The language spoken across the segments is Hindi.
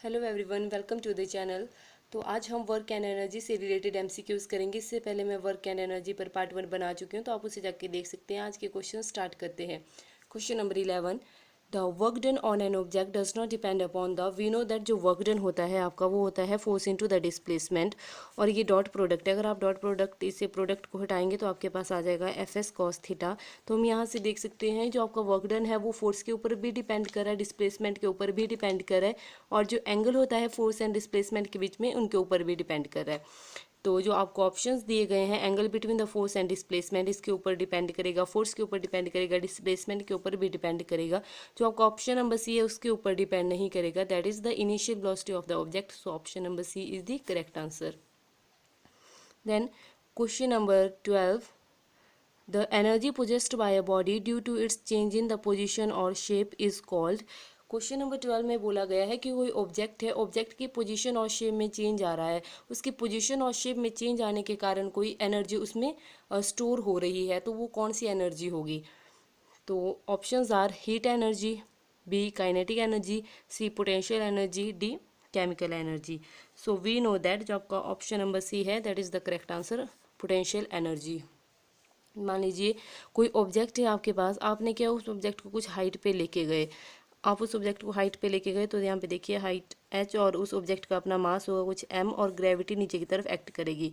Hello everyone, welcome to the channel. तो आज हम वर्क एंड एनर्जी से रिलेटेड एमसीक्यूज करेंगे। इससे पहले मैं वर्क एंड एनर्जी पर पार्ट 1 बना चुकी हूँ, तो आप उसे जाके देख सकते हैं। आज के क्वेश्चन स्टार्ट करते हैं। Question number 11, the work done on an object does not depend upon the, we know that जो वर्क डन होता है आपका वो होता है फोर्स इनटू द डिस्प्लेसमेंट, और ये डॉट प्रोडक्ट है। अगर आप डॉट प्रोडक्ट इसे प्रोडक्ट को हटाएंगे तो आपके पास आ जाएगा एफ एस कॉस थीटा। तो हम यहाँ से देख सकते हैं जो आपका वर्क डन है वो फोर्स के ऊपर भी डिपेंड कर रहा है, डिस्प्लेसमेंट के ऊपर भी डिपेंड कर रहा है, और जो एंगल होता है फोर्स एंड डिस्प्लेसमेंट के बीच में उनके ऊपर भी डिपेंड कर रहा है। तो जो आपको ऑप्शंस दिए गए हैं, angle between the force and displacement इसके ऊपर डिपेंड करेगा, फोर्स के ऊपर डिपेंड करेगा, डिस्प्लेसमेंट के ऊपर भी डिपेंड करेगा। जो आपका ऑप्शन नंबर सी है उसके ऊपर डिपेंड नहीं करेगा, that is the initial velocity of the object. So option number C is the correct answer. Then question number 12, the energy possessed by a body due to its change in the position or shape is called। Question number 12 में बोला गया है कि कोई ऑब्जेक्ट है, ऑब्जेक्ट की पोजीशन और शेप में चेंज आ रहा है, उसकी पोजीशन और शेप में चेंज आने के कारण कोई एनर्जी उसमें स्टोर हो रही है, तो वो कौन सी एनर्जी होगी। तो options are heat energy, B kinetic energy, C potential energy, D chemical energy. So we know that जो आपका ऑप्शन नंबर सी है that is the correct answer, potential energy. मान लीजिए कोई ऑब्जेक्ट है आपके पास, आपने क्या उस ऑब्जेक्ट को कुछ हाइट पे लेके गए, आप उस ऑब्जेक्ट को हाइट पे लेके गए, तो यहाँ पे देखिए हाइट h और उस ऑब्जेक्ट का अपना मास होगा कुछ m, और ग्रेविटी नीचे की तरफ एक्ट करेगी।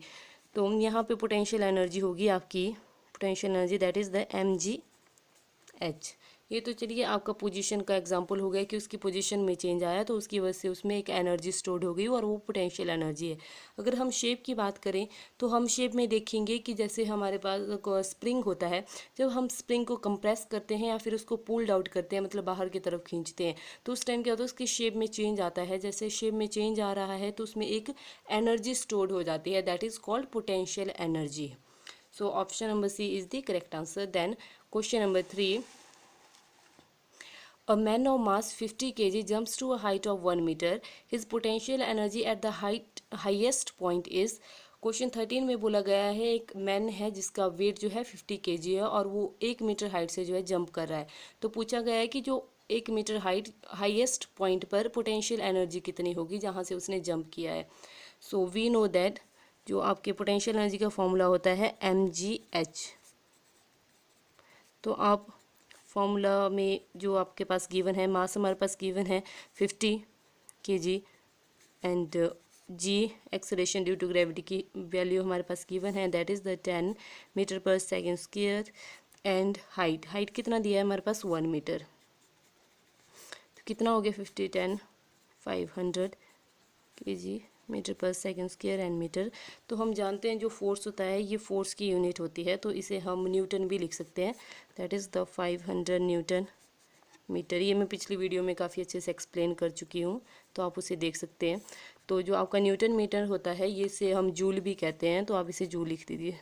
तो यहाँ पे पोटेंशियल एनर्जी होगी आपकी, potential energy that is the mgh। ये तो चलिए आपका पोजीशन का एग्जांपल हो गया कि उसकी पोजीशन में चेंज आया तो उसकी वजह से उसमें एक एनर्जी स्टोर्ड हो गई और वो पोटेंशियल एनर्जी है। अगर हम शेप की बात करें तो हम शेप में देखेंगे कि जैसे हमारे पास स्प्रिंग होता है, जब हम स्प्रिंग को कंप्रेस करते हैं या फिर उसको पुल्ड आउट करते हैं, मतलब बाहर की तरफ खींचते हैं, तो उस टाइम क्या होता है उसकी शेप में चेंज आता है। जैसे शेप में चेंज आ रहा है तो उसमें एक एनर्जी स्टोर्ड हो जाती है, that is called potential energy. So option number C is the correct answer. Then question number 3, a man of mass 50 kg jumps to a height of 1 meter. His potential energy at the highest point is। Question 13 में बोला गया है एक मैन है जिसका वेट जो है 50 kg है और वो 1 मीटर हाइट से जो है जंप कर रहा है। तो पूछा गया है कि जो 1 मीटर हाइट हाईएस्ट पॉइंट पर पोटेंशियल एनर्जी कितनी होगी जहाँ से उसने जंप किया है। सो वी नो दैट जो आपके पोटेंशियल एनर्जी का फॉर्मूला होता है mgh। तो आप फॉर्मूला में जो आपके पास गिवन है, मास हमारे पास गिवन है 50 kg, and G acceleration due to gravity की वैल्यू हमारे पास गिवन है दैट इज़ द 10 मीटर पर सेकेंड स्क्वायर, एंड हाइट कितना दिया है हमारे पास 1 मीटर। तो कितना हो गया 50 10 500 kg मीटर पर सेकेंड स्क्वायर एंड मीटर। तो हम जानते हैं जो फोर्स होता है ये फोर्स की यूनिट होती है, तो इसे हम न्यूटन भी लिख सकते हैं, that is the 500 newton metre. ये मैं पिछली वीडियो में काफ़ी अच्छे से एक्सप्लेन कर चुकी हूँ, तो आप उसे देख सकते हैं। तो जो आपका न्यूटन मीटर होता है ये से हम जूल भी कहते हैं, तो आप इसे जूल लिख दीजिए।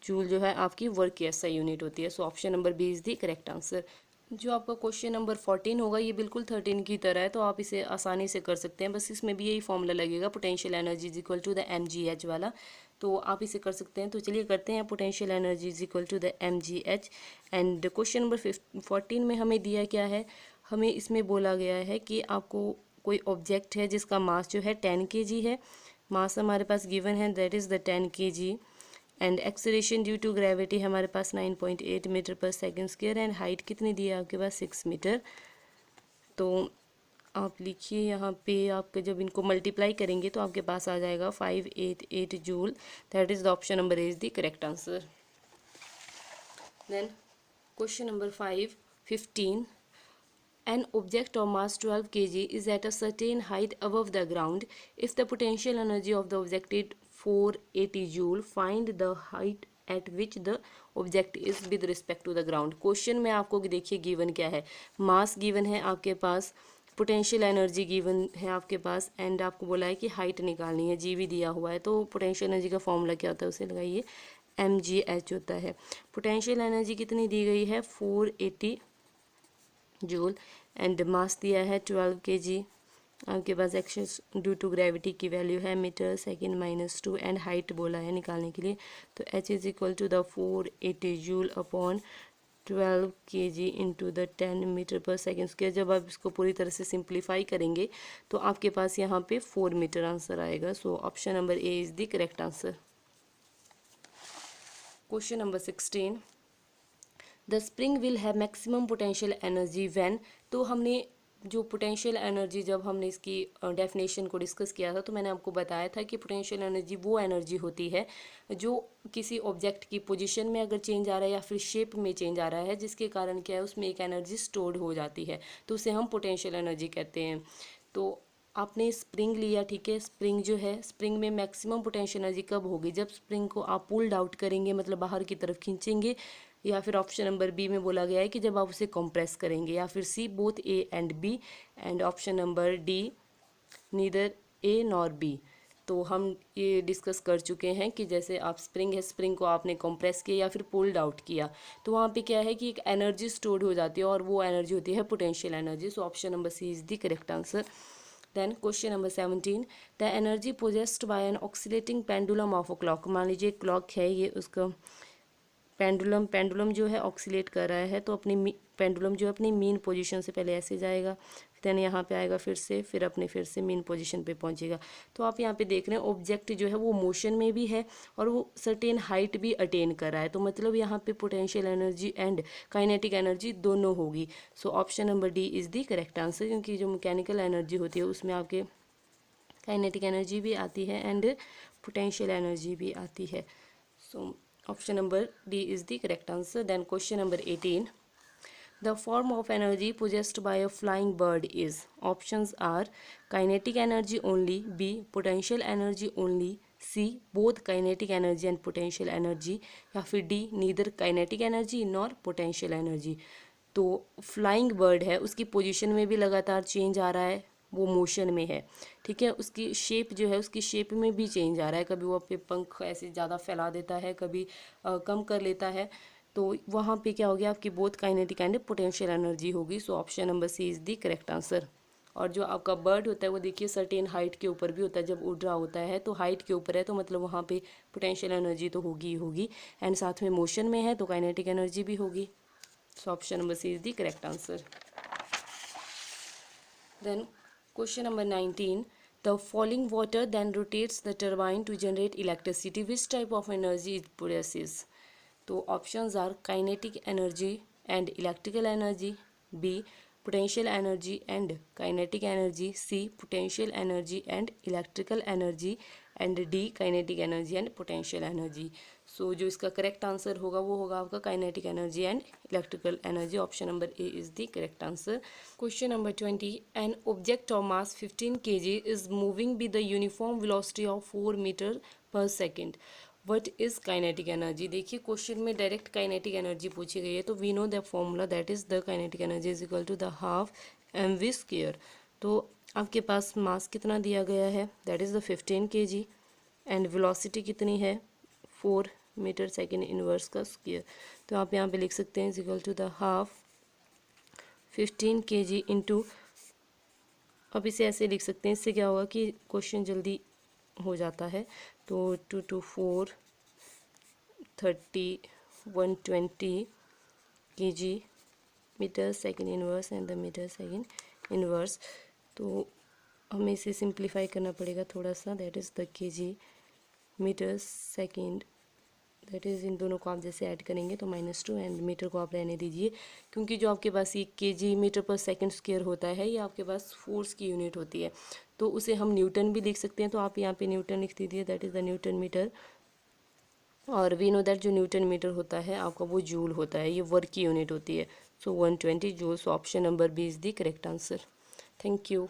जूल जो है आपकी वर्क की एसआई यूनिट होती है। So option number B is the correct answer. जो आपका क्वेश्चन नंबर 14 होगा ये बिल्कुल 13 की तरह है, तो आप इसे आसानी से कर सकते हैं, बस इसमें भी यही फॉर्मूला लगेगा, potential energy is equal to the mgh वाला, तो आप इसे कर सकते हैं। तो चलिए करते हैं, potential energy is equal to the mgh। And question number 14 में हमें दिया क्या है, हमें इसमें बोला गया है कि आपको कोई ऑब्जेक्ट है जिसका मास जो है 10 kg है, मास हमारे पास गिवन है that is the 10 kg, and acceleration due to gravity हमारे पास 9.8 मीटर पर सेकेंड स्क्वायर, एंड हाइट कितनी दी है आपके पास 6 मीटर। तो आप लिखिए यहाँ पे, आप जब इनको मल्टीप्लाई करेंगे तो आपके पास आ जाएगा 588 joule, that is the option number is the correct answer. Then question number 15, an object of mass 12 kg is at a certain height above the ground. If the potential energy of the object is 480 joule, find the height at which the object is with respect to the ground। Question में आपको देखिए गिवन क्या है, मास गिवन है आपके पास, पोटेंशियल एनर्जी गिवन है आपके पास, एंड आपको बोला है कि हाइट निकालनी है, जी भी दिया हुआ है। तो पोटेंशियल एनर्जी का फॉर्मूला क्या होता है उसे लगाइए, mgh होता है। पोटेंशियल एनर्जी कितनी दी गई है 480 जूल, एंड मास दिया है 12 kg, आपके पास एक्शन ड्यू टू ग्रेविटी की वैल्यू है मीटर सेकेंड -2, एंड हाइट बोला है निकालने के लिए, तो h is equal to the 480 joule upon 12 kg into the 10 metre पर सेकेंड स्क्वायर। जब आप इसको पूरी तरह से सिंप्लीफाई करेंगे तो आपके पास यहाँ पे 4 मीटर आंसर आएगा। सो option number A is the correct answer. Question number 16, the spring will have maximum potential energy when. तो हमने जो पोटेंशियल एनर्जी, जब हमने इसकी डेफिनेशन को डिस्कस किया था तो मैंने आपको बताया था कि पोटेंशियल एनर्जी वो एनर्जी होती है जो किसी ऑब्जेक्ट की पोजीशन में अगर चेंज आ रहा है या फिर शेप में चेंज आ रहा है, जिसके कारण क्या है उसमें एक एनर्जी स्टोर्ड हो जाती है, तो उसे हम पोटेंशियल एनर्जी कहते हैं। तो आपने स्प्रिंग लिया, ठीक है। स्प्रिंग जो है, स्प्रिंग में मैक्सिमम पोटेंशियल एनर्जी कब होगी? जब स्प्रिंग को आप पुल्ड आउट करेंगे, मतलब बाहर की तरफ खींचेंगे, या फिर ऑप्शन नंबर बी में बोला गया है कि जब आप उसे कंप्रेस करेंगे, या फिर C both A and B, and option number D neither A nor B. तो हम ये डिस्कस कर चुके हैं कि जैसे आप स्प्रिंग है, स्प्रिंग को आपने कंप्रेस किया या फिर पुल्ड आउट किया, तो वहाँ पे क्या है कि एक एनर्जी स्टोर्ड हो जाती है और वो एनर्जी होती है potential energy. So option number C is the correct answer. Then question number 17, the energy possessed by an oscillating pendulum of a clock. मान लीजिए क्लॉक है, ये उसका पेंडुलम जो है ऑक्सीलेट कर रहा है, तो अपनी पेंडुलम जो है अपनी मीन पोजीशन से पहले ऐसे जाएगा, देन यहाँ पे आएगा फिर से, फिर अपने फिर से मीन पोजीशन पे पहुँचेगा। तो आप यहाँ पे देख रहे हैं ऑब्जेक्ट जो है वो मोशन में भी है और वो सर्टेन हाइट भी अटेन कर रहा है, तो मतलब यहाँ पे potential energy and kinetic energy दोनों होगी। So option number D is the correct answer, क्योंकि जो मैकेनिकल एनर्जी होती है उसमें आपके काइनेटिक एनर्जी भी आती है एंड पोटेंशियल एनर्जी भी आती है। सो option number D is the correct answer. Then question number 18, the form of energy possessed by a flying bird is, options are kinetic energy only, B potential energy only, C both kinetic energy and potential energy, या फिर D neither kinetic energy nor potential energy। तो फ्लाइंग बर्ड है, उसकी पोजीशन में भी लगातार चेंज आ रहा है, वो मोशन में है, ठीक है। उसकी शेप जो है, उसकी शेप में भी चेंज आ रहा है, कभी वो अपने पंख ऐसे ज़्यादा फैला देता है, कभी कम कर लेता है, तो वहाँ पे क्या हो गया, आपकी both kinetic and potential energy होगी। So option number C is the correct answer. और जो आपका बर्ड होता है वो देखिए सर्टेन हाइट के ऊपर भी होता है, जब उड़ रहा होता है तो हाइट के ऊपर है, तो मतलब वहाँ पे पोटेंशियल एनर्जी तो होगी ही होगी, एंड साथ में मोशन में है तो काइनेटिक एनर्जी भी होगी। So option number C is the correct answer. Then question number 19, the falling water then rotates the turbine to generate electricity. Which type of energy it possesses? तो options are kinetic energy and electrical energy, B potential energy and kinetic energy, C potential energy and electrical energy, and the kinetic energy and potential energy. So जो इसका करेक्ट आंसर होगा वो होगा आपका kinetic energy and electrical energy. Option number A is the correct answer. Question number 20, an object of mass 15 kg is moving with the uniform velocity of 4 metre पर second, what is kinetic energy. देखिए क्वेश्चन में डायरेक्ट काइनेटिक एनर्जी पूछी गई है, तो we know the formula, that is the kinetic energy is equal to the half mv square. तो आपके पास मास कितना दिया गया है, that is the 15 kg, and velocity कितनी है 4 मीटर सेकेंड इनवर्स का स्क्वायर। तो आप यहाँ पे लिख सकते हैं is equal to the half 15 kg into, अब इसे ऐसे लिख सकते हैं, इससे क्या होगा कि क्वेश्चन जल्दी हो जाता है। तो 2 to 4 30 120 kg metre second inverse and the metre second inverse. तो हमें इसे सिंप्लीफाई करना पड़ेगा थोड़ा सा, that is the kg metre second, that is इन दोनों को आप जैसे ऐड करेंगे तो -2 एंड मीटर को आप रहने दीजिए, क्योंकि जो आपके पास ये kg मीटर पर सेकेंड स्क्वायर होता है ये आपके पास फोर्स की यूनिट होती है, तो उसे हम न्यूटन भी लिख सकते हैं। तो आप यहाँ पे न्यूटन लिख दीजिए, that is the newton metre. और वी नो दैट जो न्यूटन मीटर होता है आपका वो जूल होता है, ये वर्क की यूनिट होती है। So 120 joule. So option number B is the correct answer. Thank you.